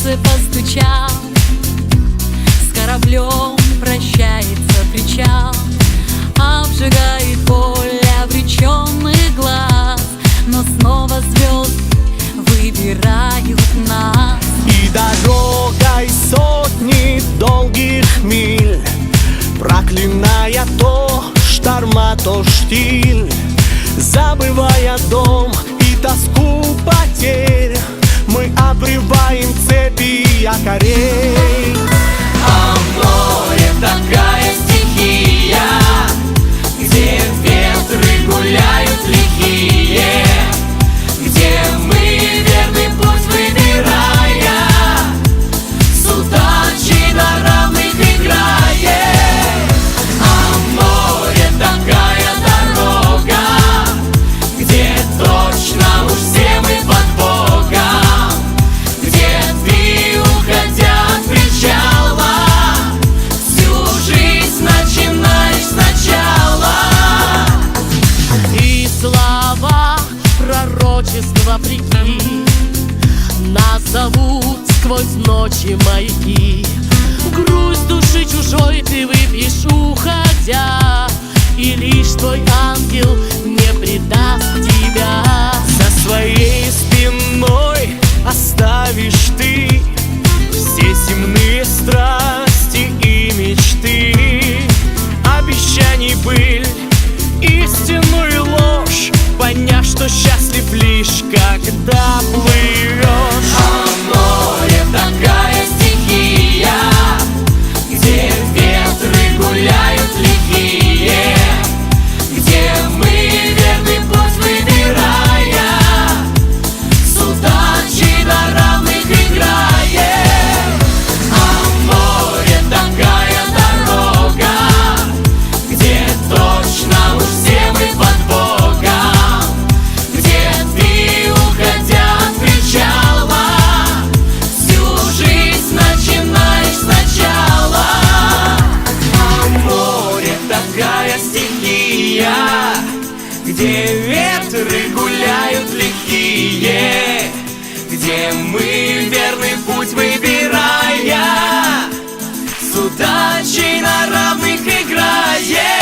Постучал, с кораблем прощается причал, обжигает боль обреченных глаз, но снова звезды выбирают нас. И дорогой сотни долгих миль, проклиная то шторма, то штиль, забывая дом и тоску потерь, мы обрываем цепи якорей. А море такая стихия, где ветры гуляют лихие, где мы верный путь выбирая, с удачей на равных играя. А море такая дорога, где точно уж все мы под Богом, где ты, уходя от причала, всю жизнь начинаешь сначала. И слова пророчества прикинь, нас зовут сквозь ночи маяки. Грусть души чужой ты выпьешь, уходя, и лишь твой ангел не предаст тебя. За своей спиной оставишь ты все земные страсти и мечты, обещаний быль, истину и ложь, поняв, что счастлив лишь когда плывешь. А море такая стихия, где ветры гуляют лихие, где мы верный путь выбирая, с удачей на равных играя. А море такая дорога, где точно уж все мы под Богом, где ты, уходя от причала, всю жизнь начинаешь сначала. А море такая стихия, где ветры гуляют лихие, где мы верный путь выбирая, с удачей на равных играя.